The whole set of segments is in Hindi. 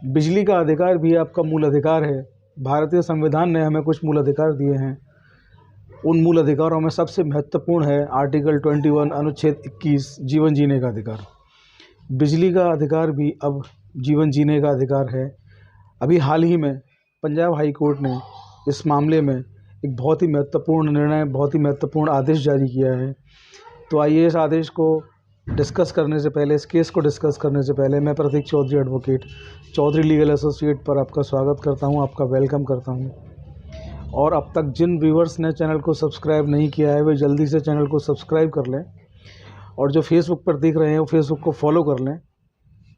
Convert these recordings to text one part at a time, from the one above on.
बिजली का अधिकार भी आपका मूल अधिकार है। भारतीय संविधान ने हमें कुछ मूल अधिकार दिए हैं। उन मूल अधिकारों में सबसे महत्वपूर्ण है आर्टिकल 21 अनुच्छेद 21 जीवन जीने का अधिकार। बिजली का अधिकार भी अब जीवन जीने का अधिकार है। अभी हाल ही में पंजाब हाई कोर्ट ने इस मामले में एक बहुत ही महत्वपूर्ण निर्णय, बहुत ही महत्वपूर्ण आदेश जारी किया है। तो आइए इस आदेश को डिस्कस करने से पहले, इस केस को डिस्कस करने से पहले, मैं Prateek Chaudhary advocate, Chaudhary legal associate पर आपका स्वागत करता हूं, आपका वेलकम करता हूं। और अब तक जिन व्यूवर्स ने चैनल को सब्सक्राइब नहीं किया है वे जल्दी से चैनल को सब्सक्राइब कर लें, और जो फेसबुक पर देख रहे हैं वो फेसबुक को फॉलो कर लें,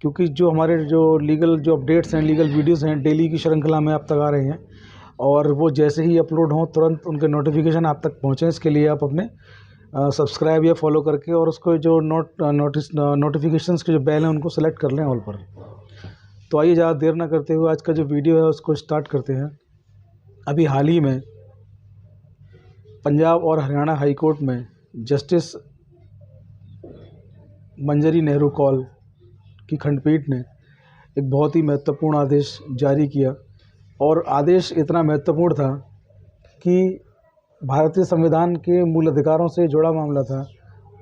क्योंकि जो हमारे लीगल अपडेट्स हैं, लीगल वीडियोज़ हैं, डेली की श्रृंखला में आप तक आ रहे हैं, और वो जैसे ही अपलोड हों तुरंत उनके नोटिफिकेशन आप तक पहुँचें। इसके लिए आप अपने सब्सक्राइब या फॉलो करके और उसको जो नोटिफिकेशंस के जो बेल हैं उनको सेलेक्ट कर लें ऑल पर। तो आइए ज़्यादा देर ना करते हुए आज का जो वीडियो है उसको स्टार्ट करते हैं। अभी हाल ही में पंजाब और हरियाणा हाई कोर्ट में जस्टिस मंजरी नेहरू कौल की खंडपीठ ने एक बहुत ही महत्वपूर्ण आदेश जारी किया, और आदेश इतना महत्वपूर्ण था कि भारतीय संविधान के मूल अधिकारों से जुड़ा मामला था,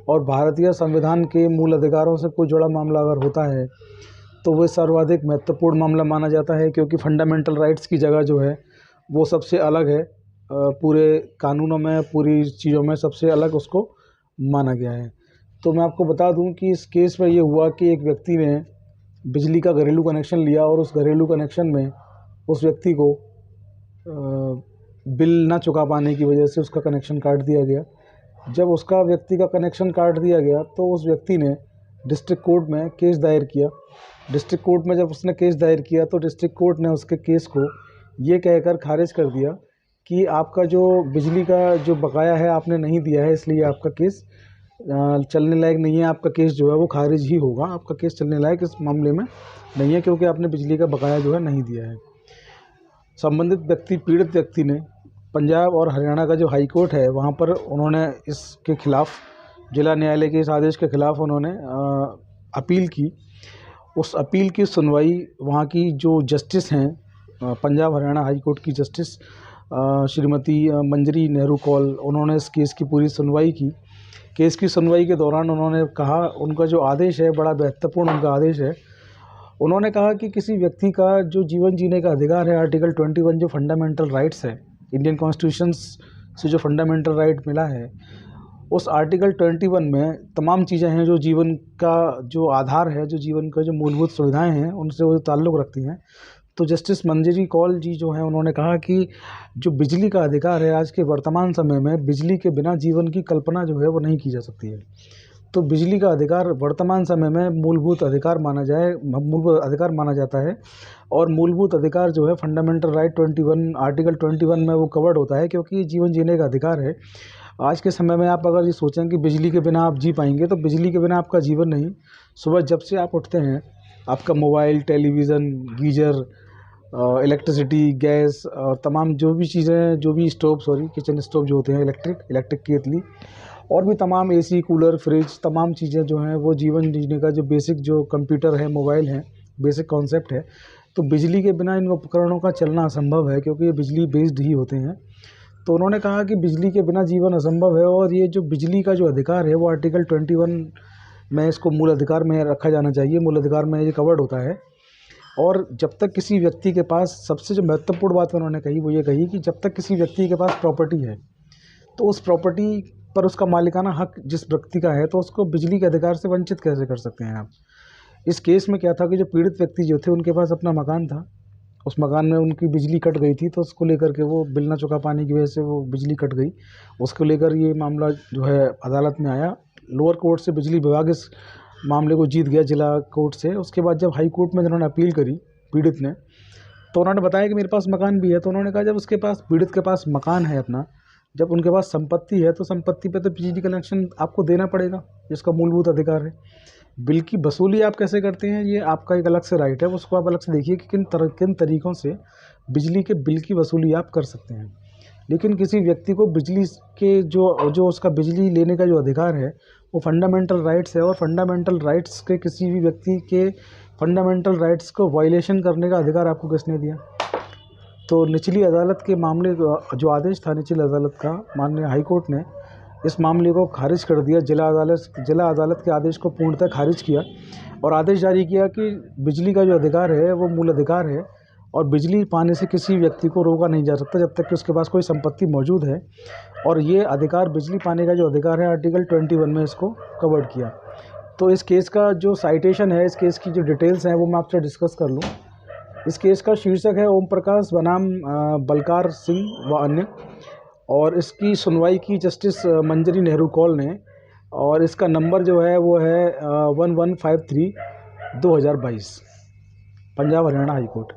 और भारतीय संविधान के मूल अधिकारों से कोई जुड़ा मामला अगर होता है तो वह सर्वाधिक महत्वपूर्ण मामला माना जाता है, क्योंकि फंडामेंटल राइट्स की जगह जो है वो सबसे अलग है। पूरे कानूनों में, पूरी चीज़ों में सबसे अलग उसको माना गया है। तो मैं आपको बता दूं कि इस केस में ये हुआ कि एक व्यक्ति ने बिजली का घरेलू कनेक्शन लिया, और उस घरेलू कनेक्शन में उस व्यक्ति को बिल ना चुका पाने की वजह से उसका कनेक्शन काट दिया गया। जब उसका व्यक्ति का कनेक्शन काट दिया गया तो उस व्यक्ति ने डिस्ट्रिक्ट कोर्ट में केस दायर किया। डिस्ट्रिक्ट कोर्ट में जब उसने केस दायर किया तो डिस्ट्रिक्ट कोर्ट ने उसके केस को ये कहकर खारिज कर दिया कि आपका जो बिजली का जो बकाया है आपने नहीं दिया है, इसलिए आपका केस चलने लायक नहीं है। आपका केस जो है वो खारिज ही होगा, आपका केस चलने लायक इस मामले में नहीं है, क्योंकि आपने बिजली का बकाया जो है नहीं दिया है। संबंधित व्यक्ति, पीड़ित व्यक्ति ने पंजाब और हरियाणा का जो हाई कोर्ट है वहाँ पर उन्होंने इसके खिलाफ, जिला न्यायालय के इस आदेश के खिलाफ उन्होंने अपील की। उस अपील की सुनवाई वहाँ की जो जस्टिस हैं, पंजाब हरियाणा हाई कोर्ट की जस्टिस श्रीमती मंजरी नेहरू कौल, उन्होंने इस केस की पूरी सुनवाई की। केस की सुनवाई के दौरान उन्होंने कहा, उनका जो आदेश है बड़ा महत्वपूर्ण उनका आदेश है। उन्होंने कहा कि किसी व्यक्ति का जो जीवन जीने का अधिकार है, आर्टिकल 21 जो फंडामेंटल राइट्स है, इंडियन कॉन्स्टिट्यूशन से जो फंडामेंटल राइट मिला है, उस आर्टिकल 21 में तमाम चीज़ें हैं जो जीवन का जो आधार है, जो जीवन का जो मूलभूत सुविधाएं हैं उनसे वो ताल्लुक़ रखती हैं। तो जस्टिस मंजरी कौल जी जो हैं उन्होंने कहा कि जो बिजली का अधिकार है, आज के वर्तमान समय में बिजली के बिना जीवन की कल्पना जो है वो नहीं की जा सकती है। तो बिजली का अधिकार वर्तमान समय में मूलभूत अधिकार माना जाता है, और मूलभूत अधिकार जो है फंडामेंटल राइट 21 आर्टिकल 21 में वो कवर्ड होता है, क्योंकि ये जीवन जीने का अधिकार है। आज के समय में आप अगर ये सोचें कि बिजली के बिना आप जी पाएंगे, तो बिजली के बिना आपका जीवन नहीं। सुबह जब से आप उठते हैं, आपका mobile, television, geyser, electricity, gas और तमाम जो भी चीज़ें, जो भी किचन स्टोव जो होते हैं, इलेक्ट्रिक केतली, और भी तमाम एसी, कूलर, फ्रिज, तमाम चीज़ें जो हैं वो जीवन जीने का जो बेसिक जो कंप्यूटर है, मोबाइल है, बेसिक कॉन्सेप्ट है। तो बिजली के बिना इन उपकरणों का चलना असंभव है, क्योंकि ये बिजली बेस्ड ही होते हैं। तो उन्होंने कहा कि बिजली के बिना जीवन असंभव है, और ये जो बिजली का जो अधिकार है वो आर्टिकल 21 में इसको मूल अधिकार में रखा जाना चाहिए, मूल अधिकार में ये कवर्ड होता है। और जब तक किसी व्यक्ति के पास, सबसे जो महत्वपूर्ण बात उन्होंने कही वो ये कही कि जब तक किसी व्यक्ति के पास प्रॉपर्टी है तो उस प्रॉपर्टी पर उसका मालिकाना हक जिस व्यक्ति का है, तो उसको बिजली के अधिकार से वंचित कैसे कर सकते हैं आप। इस केस में क्या था कि जो पीड़ित व्यक्ति जो थे उनके पास अपना मकान था, उस मकान में उनकी बिजली कट गई थी, तो उसको लेकर के वो बिल ना चुका पाने की वजह से वो बिजली कट गई। उसको लेकर ये मामला जो है अदालत में आया। लोअर कोर्ट से बिजली विभाग इस मामले को जीत गया, जिला कोर्ट से। उसके बाद जब हाई कोर्ट में जिन्होंने अपील करी पीड़ित ने, तो उन्होंने बताया कि मेरे पास मकान भी है। तो उन्होंने कहा जब उसके पास, पीड़ित के पास मकान है अपना, जब उनके पास संपत्ति है, तो संपत्ति पे तो बिजली कनेक्शन आपको देना पड़ेगा, जिसका मूलभूत अधिकार है। बिल की वसूली आप कैसे करते हैं ये आपका एक अलग से राइट है, उसको आप अलग से देखिए कि किन तरीक़ों से बिजली के बिल की वसूली आप कर सकते हैं। लेकिन किसी व्यक्ति को बिजली के जो उसका बिजली लेने का जो अधिकार है वो फंडामेंटल राइट्स है, और फंडामेंटल राइट्स के किसी भी व्यक्ति के फंडामेंटल राइट्स को वायलेशन करने का अधिकार आपको किसने दिया? तो निचली अदालत के मामले जो आदेश था निचली अदालत का, माननीय हाई कोर्ट ने इस मामले को खारिज कर दिया। जिला अदालत के आदेश को पूर्णतः खारिज किया और आदेश जारी किया कि बिजली का जो अधिकार है वो मूल अधिकार है और बिजली पाने से किसी व्यक्ति को रोका नहीं जा सकता जब तक कि उसके पास कोई संपत्ति मौजूद है। और ये अधिकार, बिजली पाने का जो अधिकार है, आर्टिकल 21 में इसको कवर्ड किया। तो इस केस का जो साइटेशन है, इस केस की जो डिटेल्स हैं वो मैं आपसे डिस्कस कर लूँ। इस केस का शीर्षक है ओम प्रकाश बनाम बलकार सिंह व अन्य, और इसकी सुनवाई की जस्टिस मंजरी नेहरू कौल ने, और इसका नंबर जो है वो है 1153/2022, पंजाब हरियाणा हाई कोर्ट।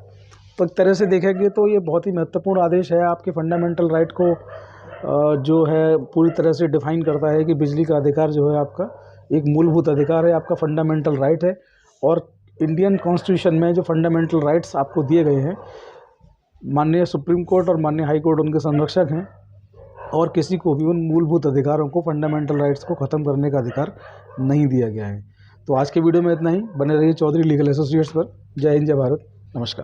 तो एक तरह से देखेंगे तो ये बहुत ही महत्वपूर्ण आदेश है, आपके फंडामेंटल राइट को जो है पूरी तरह से डिफाइन करता है कि बिजली का अधिकार जो है आपका एक मूलभूत अधिकार है, आपका फंडामेंटल राइट है। और इंडियन कॉन्स्टिट्यूशन में जो फंडामेंटल राइट्स आपको दिए गए हैं, माननीय सुप्रीम कोर्ट और माननीय हाई कोर्ट उनके संरक्षक हैं, और किसी को भी उन मूलभूत अधिकारों को, फंडामेंटल राइट्स को ख़त्म करने का अधिकार नहीं दिया गया है। तो आज के वीडियो में इतना ही। बने रहिए चौधरी लीगल एसोसिएट्स पर। जय हिंद, जय भारत, नमस्कार।